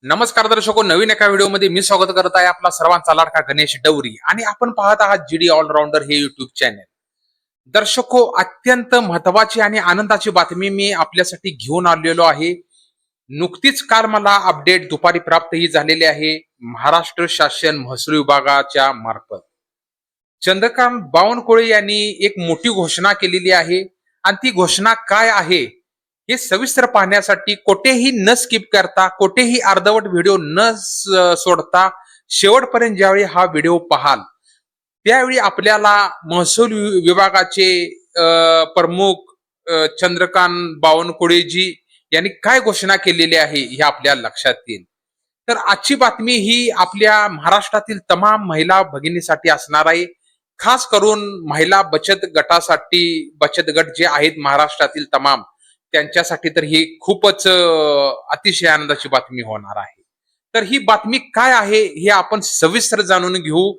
नमस्कार दर्शको, नवीन एका व्हिडिओमध्ये मी स्वागत करत आहे आपला सर्वांचा लाडका गणेश डवरी आणि आपण पाहत आहात जीडी ऑलराऊंडर हे युट्यूब चॅनल. दर्शको, अत्यंत महत्वाची आणि आनंदाची बातमी मी आपल्यासाठी घेऊन आलेलो आहे. नुकतीच काल मला अपडेट दुपारी प्राप्तही झालेली आहे महाराष्ट्र शासन महसूल विभागाच्या मार्फत. चंद्रकांत बावनकुळे यांनी एक मोठी घोषणा केलेली आहे आणि ती घोषणा काय आहे हे सविस्तर पाहण्यासाठी कोठेही न स्किप करता, कोठेही अर्धवट व्हिडिओ न सोडता शेवटपर्यंत ज्यावेळी हा व्हिडिओ पाहाल त्यावेळी आपल्याला महसूल विभागाचे प्रमुख चंद्रकांत बावनकुळेजी यांनी काय घोषणा केलेली आहे हे आपल्याला लक्षात येईल. तर आजची बातमी ही आपल्या महाराष्ट्रातील तमाम महिला भगिनीसाठी असणार आहे. खास करून महिला बचत गटासाठी, बचत गट जे आहेत महाराष्ट्रातील तमाम, त्यांच्यासाठी तर ही खूपच अतिशय आनंदाची बातमी होणार आहे. तर ही बातमी काय आहे हे आपण सविस्तर जाणून घेऊ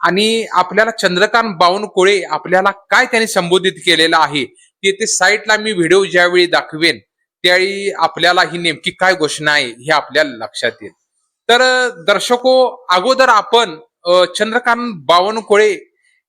आणि आपल्याला चंद्रकांत बावनकुळे आपल्याला काय त्यांनी संबोधित केलेलं आहे ते साईटला मी व्हिडिओ ज्यावेळी दाखवेन त्यावेळी आपल्याला ही नेमकी काय घोषणा आहे हे आपल्याला लक्षात येईल. तर दर्शको, अगोदर आपण चंद्रकांत बावनकुळे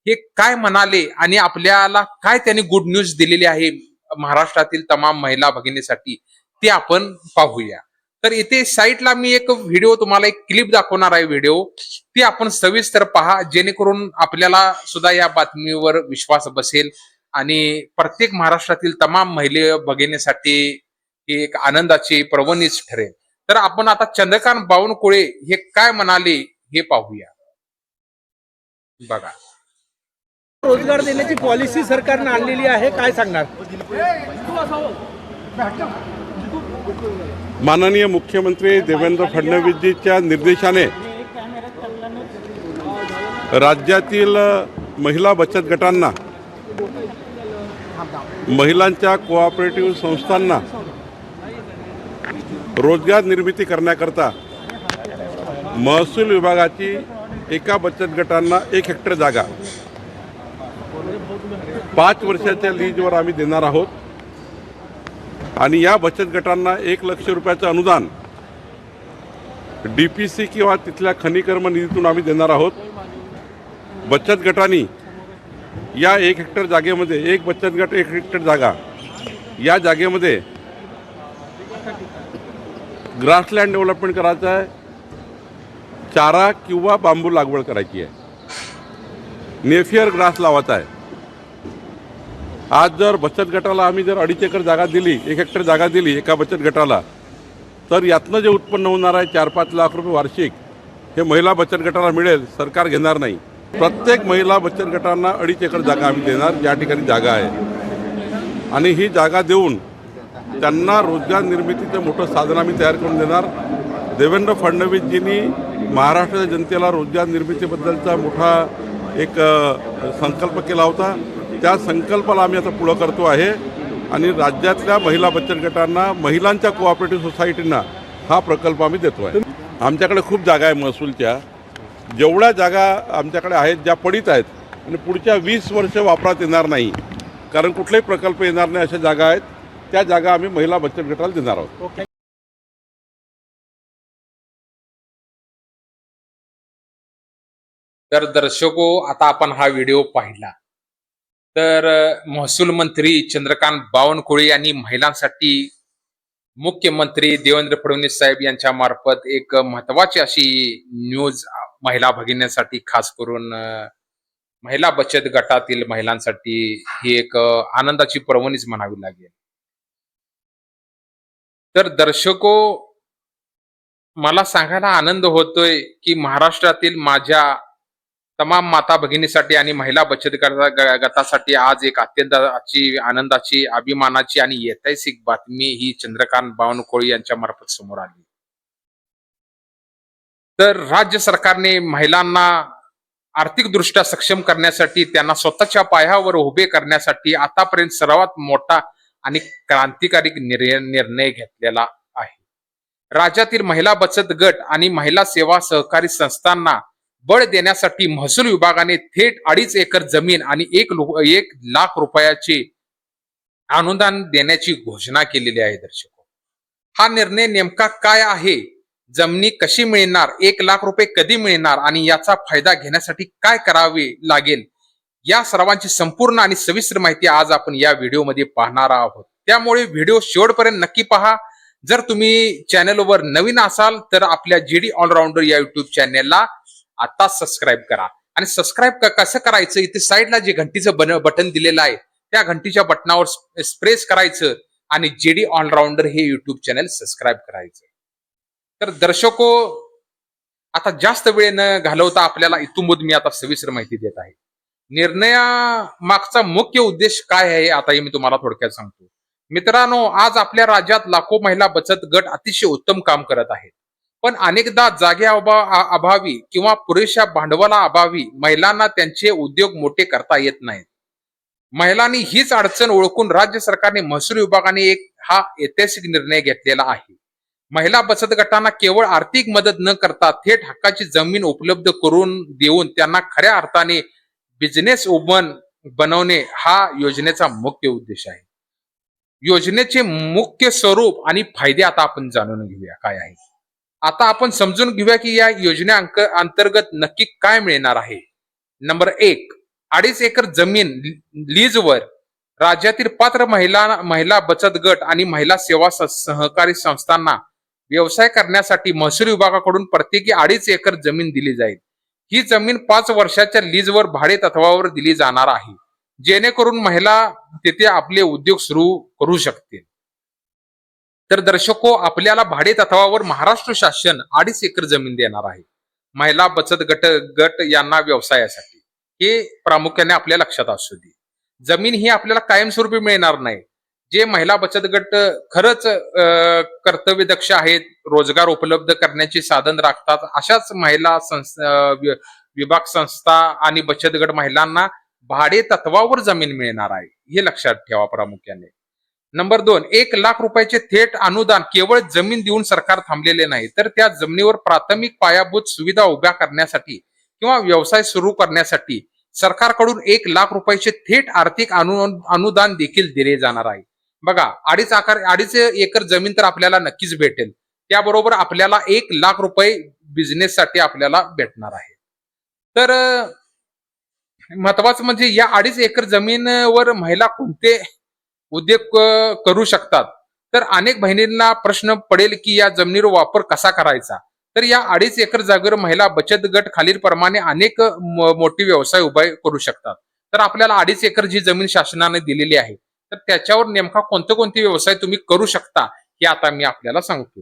हे काय म्हणाले आणि आपल्याला काय त्यांनी गुड न्यूज दिलेली आहे महाराष्ट्रातील तमाम महिला भगिनीसाठी ते आपण पाहूया. तर इथे साईटला मी एक व्हिडिओ, तुम्हाला एक क्लिप दाखवणार आहे व्हिडिओ, ती आपण सविस्तर पहा जेणेकरून आपल्याला सुद्धा या बातमीवर विश्वास बसेल आणि प्रत्येक महाराष्ट्रातील तमाम महिला भगिनीसाठी ही एक आनंदाची पर्वणीच ठरेल. तर आपण आता चंद्रकांत बावनकुळे हे काय म्हणाले हे पाहूया. बघा, रोजगार देण्याची पॉलिसी सरकारने आणलेली आहे, काय सांगणार? माननीय मुख्यमंत्री देवेंद्र फडणवीसजीच्या निर्देशाने राज्यातील महिला बचत गटांना, महिलांच्या कोऑपरेटिव्ह संस्थांना रोजगार निर्मिती करण्याकरता महसूल विभागाची एका बचत गटांना 1 हेक्टर जागा 5 वर्षाच्या लीजवर आम्ही देणार आहोत आणि या बचत गटांना 1 लाख रुपयाचं अनुदान DPC किंवा तिथल्या खनिकर्म निधीतून आम्ही देणार आहोत. बचत गटांनी या 1 हेक्टर जागेमध्ये, एक बचत गट 1 हेक्टर जागा, या जागेमध्ये ग्रासलँड डेव्हलपमेंट करायचं आहे, चारा किंवा बांबू लागवड करायची आहे, नेफियर ग्रास लावायचा आहे. आज जर बचत गटाला आम्ही जर 2.5 एकर जागा दिली, 1 हेक्टर जागा दिली एका बचत गटाला, तर यातनं जे उत्पन्न होणार आहे 4-5 लाख रुपये वार्षिक, हे महिला बचत गटाला मिळेल, सरकार घेणार नाही. प्रत्येक महिला बचत गटांना 2.5 एकर जागा आम्ही देणार, ज्या ठिकाणी जागा आहे, आणि ही जागा देऊन त्यांना रोजगार निर्मितीचं मोठं साधन आम्ही तयार करून देणार. देवेंद्र फडणवीसजींनी महाराष्ट्राच्या जनतेला रोजगार निर्मितीबद्दलचा मोठा एक संकल्प केला होता. त्या संकल्पाला आम्ही आता पुढं करतो आहे आणि राज्यातल्या महिला बचत गटांना, महिलांच्या कोऑपरेटिव्ह सोसायटींना हा प्रकल्प आम्ही देतो आहे. आमच्याकडे खूप जागा आहे महसूलच्या, जेवढ्या जागा आमच्याकडे आहेत ज्या पडीत आहेत आणि पुढच्या 20 वर्ष वापरात येणार नाही, कारण कुठलाही प्रकल्प येणार नाही अशा जागा आहेत, त्या जागा आम्ही महिला बचत गटाला देणार आहोत. तर दर्शको, आता आपण हा व्हिडिओ पाहिला तर महसूल मंत्री चंद्रकांत बावनकुळे यांनी महिलांसाठी मुख्यमंत्री देवेंद्र फडणवीस साहेब यांच्या मार्फत एक महत्वाची अशी न्यूज महिला भगिनींसाठी, खास करून महिला बचत गटातील महिलांसाठी ही एक आनंदाची पर्वणीच म्हणावी लागेल. तर दर्शको, मला सांगायला आनंद होतोय की महाराष्ट्रातील माझ्या तमाम माता भगिनीसाठी आणि महिला बचत गटासाठी आज एक अत्यंत आनंदाची, अभिमानाची आणि ऐतिहासिक बातमी ही चंद्रकांत बावनकुळे यांच्या मार्फत समोर आली. तर राज्य सरकारने महिलांना आर्थिकदृष्ट्या सक्षम करण्यासाठी, त्यांना स्वतःच्या पायावर उभे करण्यासाठी आतापर्यंत सर्वात मोठा आणि क्रांतिकारी निर्णय घेतलेला आहे. राज्यातील महिला बचत गट आणि महिला सेवा सहकारी संस्थांना बळ देण्यासाठी महसूल विभागाने थेट 2.5 एकर जमीन आणि 1 लाख रुपयाचे अनुदान देण्याची घोषणा केलेली आहे. दर्शको, हा निर्णय नेमका काय आहे जमिनी कशी मिळणार, 1,00,000 रुपये कधी मिळणार आणि याचा फायदा घेण्यासाठी काय करावे लागेल, या सर्वांची संपूर्ण आणि सविस्तर माहिती आज आपण या व्हिडिओमध्ये पाहणार आहोत. त्यामुळे व्हिडिओ शेवटपर्यंत नक्की पहा. जर तुम्ही चॅनलवर नवीन असाल तर आपल्या जीडी ऑलराऊंडर या युट्यूब चॅनलला आता सबस्क्राईब करा. आणि सबस्क्राईब कसं करायचं, इथे साईडला जे घंटीचं बटन दिलेलं आहे त्या घंटीच्या बटनावर प्रेस करायचं आणि जीडी ऑलराऊंडर हे युट्यूब चॅनल सबस्क्राईब करायचं. तर दर्शको, आता जास्त वेळ न घालवता आपल्याला इथून मी आता सविस्तर माहिती देत आहे. निर्णयामागचा मुख्य उद्देश काय आहे आता हे मी तुम्हाला थोडक्यात सांगतो. मित्रांनो, आज आपल्या राज्यात लाखो महिला बचत गट अतिशय उत्तम काम करत आहेत. पण अनेकदा अभावी किंवा पुरेशा भांडवला अभावी महिलांना त्यांचे उद्योग मोठे करता येत नाहीत. महिलांनी हीच अडचण ओळखून राज्य सरकारने महसूल विभागाने हा ऐतिहासिक निर्णय घेतलेला आहे. महिला बचत गटांना केवळ आर्थिक मदत न करता थेट हक्काची जमीन उपलब्ध करून देऊन त्यांना खऱ्या अर्थाने बिझनेस वुमन बनवणे हा योजनेचा मुख्य उद्देश आहे. योजनेचे मुख्य स्वरूप आणि फायदे आता आपण जाणून घेऊया काय आहे. आता आपण समजून घेऊया की या योजने अंतर्गत नक्की काय मिळणार आहे. नंबर 1, 2.5 एकर जमीन लीजवर राज्यातील पात्र महिला बचत गट आणि महिला सेवा सहकारी संस्थांना व्यवसाय करण्यासाठी महसूल विभागाकडून प्रत्येकी 2.5 एकर जमीन दिली जाईल. ही जमीन 5 वर्षाच्या लीजवर भाडे तत्वावर दिली जाणार आहे, जेणेकरून महिला तिथे आपले उद्योग सुरू करू शकतील. तर दर्शको, आपल्याला भाडे तत्वावर महाराष्ट्र शासन 2.5 एकर जमीन देणार आहे महिला बचत गट यांना व्यवसायासाठी. हे प्रामुख्याने आपल्या लक्षात असू दे. जमीन ही आपल्याला कायमस्वरूपी मिळणार नाही. जे महिला बचत गट खरंच कर्तव्यदक्ष आहेत, रोजगार उपलब्ध करण्याचे साधन राखतात, अशाच महिला विभाग संस्था आणि बचत गट महिलांना भाडे तत्वावर जमीन मिळणार आहे, हे लक्षात ठेवा प्रामुख्याने. नंबर 2, 1,00,000 रुपयाचे थेट अनुदान केवळ जमीन देऊन सरकार थांबलेले नाही, तर त्या जमिनीवर प्राथमिक पायाभूत सुविधा उभ्या करण्यासाठी किंवा व्यवसाय सुरू करण्यासाठी सरकारकडून 1,00,000 रुपयाचे थेट आर्थिक अनुदान देखील दिले जाणार आहे. बघा, 2.5 एकर जमीन तर आपल्याला नक्कीच भेटेल. त्याबरोबर आपल्याला 1,00,000 रुपये बिझनेससाठी आपल्याला भेटणार आहे. तर महत्वाचं म्हणजे या 2.5 एकर जमीनवर महिला कोणते उद्योग करू शकतात. तर अनेक बहिणींना प्रश्न पडेल की या जमिनीवर वापर कसा करायचा. तर या 2.5 एकर जागेवर महिला बचत गट खालील प्रमाणे अनेक मोठे व्यवसाय उभे करू शकतात. तर आपल्याला 2.5 एकर जी जमीन शासनाने दिलेली आहे, तर त्याच्यावर नेमका कोणते व्यवसाय तुम्ही करू शकता हे आता मी आपल्याला सांगतो.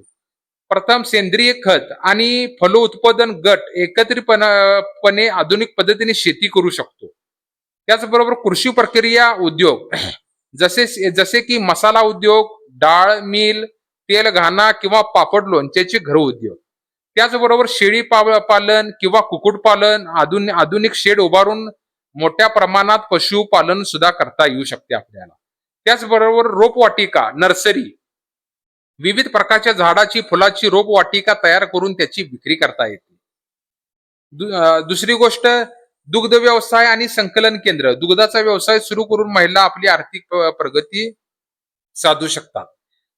प्रथम, सेंद्रिय खत आणि फलोत्पादन गट एकत्रितपणे आधुनिक पद्धतीने शेती करू शकतो. त्याचबरोबर कृषी प्रक्रिया उद्योग जसे की मसाला उद्योग, डाळ मिल, तेल घाणा किंवा पापड लोणच्याचे घर उद्योग. त्याचबरोबर शेळी पालन किंवा कुक्कुटपालन, आधुनिक शेड उभारून मोठ्या प्रमाणात पशुपालन सुद्धा करता येऊ शकते आपल्याला. त्याचबरोबर रोपवाटिका, नर्सरी, विविध प्रकारच्या झाडाची फुलाची रोपवाटिका तयार करून त्याची विक्री करता येते. दुसरी गोष्ट, दुग्ध व्यवसाय आणि संकलन केंद्र. दुग्धाचा व्यवसाय सुरू करून महिला आपली आर्थिक प्रगती साधू शकतात.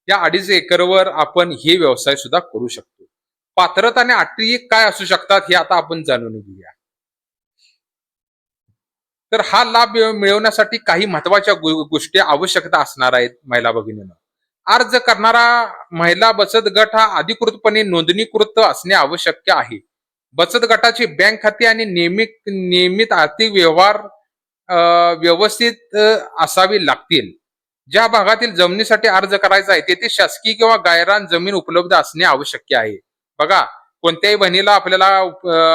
या 2.5 एकरवर आपण हे व्यवसाय सुद्धा करू शकतो. पात्रता आणि अटी काय असू शकतात हे आता आपण जाणून घेऊया. तर हा लाभ मिळवण्यासाठी काही महत्वाच्या गोष्टी आवश्यकता असणार आहेत महिला भगिनींना. अर्ज करणारा महिला बचत गट हा अधिकृतपणे नोंदणीकृत असणे आवश्यक आहे. बचत गटाचे बँक खाते आणि नियमित आर्थिक व्यवहार व्यवस्थित असावे लागतील. ज्या भागातील जमिनीसाठी अर्ज करायचा आहे तेथे शासकीय किंवा गायरान जमीन उपलब्ध असणे आवश्यक आहे. बघा, कोणत्याही बहिणीला आपल्याला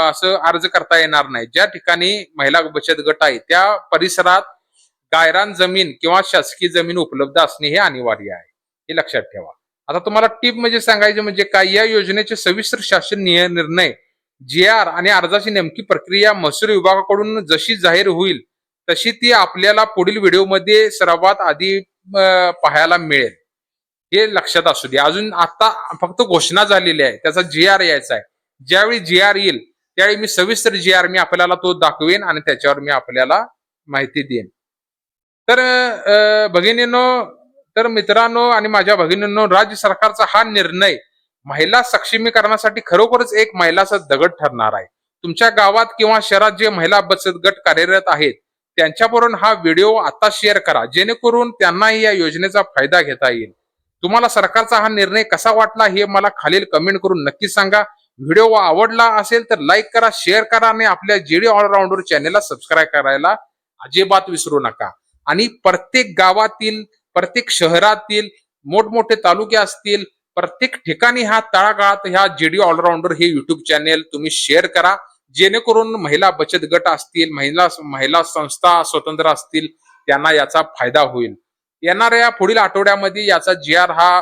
असं अर्ज करता येणार नाही. ज्या ठिकाणी महिला बचत गट आहे त्या परिसरात गायरान जमीन किंवा शासकीय जमीन उपलब्ध असणे हे अनिवार्य आहे, हे लक्षात ठेवा. आता तुम्हाला टिप म्हणजे सांगायचे म्हणजे काय, या योजनेचे सविस्तर शासन निर्णय, GR आणि अर्जाची नेमकी प्रक्रिया महसूल विभागाकडून जशी जाहीर होईल तशी ती आपल्याला पुढील व्हिडिओमध्ये सर्वात आधी पाहायला मिळेल, हे लक्षात असू दे. अजून आता फक्त घोषणा झालेली आहे, त्याचा GR यायचा आहे. ज्यावेळी GR येईल त्यावेळी मी सविस्तर GR मी आपल्याला तो दाखवेन आणि त्याच्यावर मी आपल्याला माहिती देईन. तर भगिनींनो, तर मित्रांनो आणि माझ्या भगिनींनो, राज्य सरकारचा हा निर्णय महिला सक्षमीकरणासाठी खरोखरच एक महिलाचा दगड ठरणार आहे. तुमच्या गावात किंवा शहरात जे महिला बचत गट कार्यरत आहेत त्यांच्यावरून हा व्हिडिओ आता शेअर करा, जेणेकरून त्यांनाही या योजनेचा फायदा घेता येईल. तुम्हाला सरकारचा हा निर्णय कसा वाटला हे मला खालील कमेंट करून नक्की सांगा. व्हिडिओ आवडला असेल तर लाईक करा, शेअर करा आणि आपल्या जीडी ऑलराऊंडर चॅनेलला सबस्क्राईब करायला अजिबात विसरू नका. आणि प्रत्येक गावातील, प्रत्येक शहरातील, मोठमोठे तालुके असतील, प्रत्येक ठिकाणी हा तळागाळात ह्या जीडी ऑलराऊंडर हे युट्यूब चॅनेल तुम्ही शेअर करा, जेणेकरून महिला बचत गट असतील, महिला संस्था स्वतंत्र असतील त्यांना याचा फायदा होईल. येणाऱ्या पुढील आठवड्यामध्ये याचा GR हा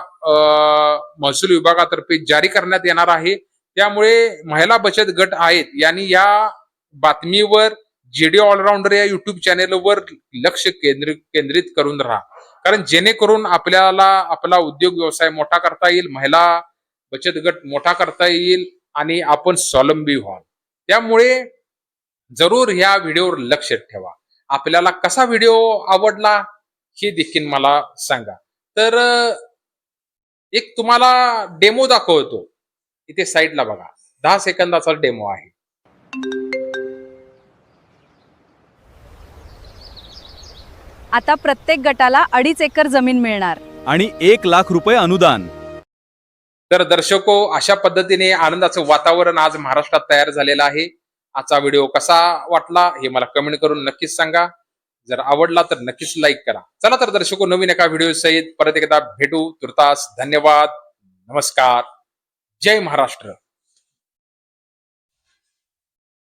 महसूल विभागातर्फे जारी करण्यात येणार आहे. त्यामुळे महिला बचत गट आहेत यांनी या बातमीवर जीडी ऑलराऊंडर या युट्यूब चॅनेलवर लक्ष केंद्रित करून राहा, कारण जेणेकरून आपल्याला आपला उद्योग व्यवसाय मोठा करता येईल, महिला बचत गट मोठा करता येईल आणि आपण स्वावलंबी व्हाल. त्यामुळे जरूर ह्या व्हिडिओवर लक्ष ठेवा. आपल्याला कसा व्हिडिओ आवडला हे देखील मला सांगा. तर एक तुम्हाला डेमो दाखवतो, इथे साईडला बघा, 10 सेकंदाचा डेमो आहे. आता प्रत्येक गटाला 2.5 एकर जमीन मिळणार आणि 1 लाख रुपये अनुदान. तर दर्शको, अशा पद्धतीने आनंदाचं वातावरण आज महाराष्ट्रात तयार झालेलं आहे. आजचा व्हिडिओ कसा वाटला हे मला कमेंट करून नक्कीच सांगा. जर आवडला तर नक्कीच लाईक करा. चला तर दर्शको, नवीन एका व्हिडिओ सहित परत एकदा भेटू. तुर्तास धन्यवाद, नमस्कार, जय महाराष्ट्र.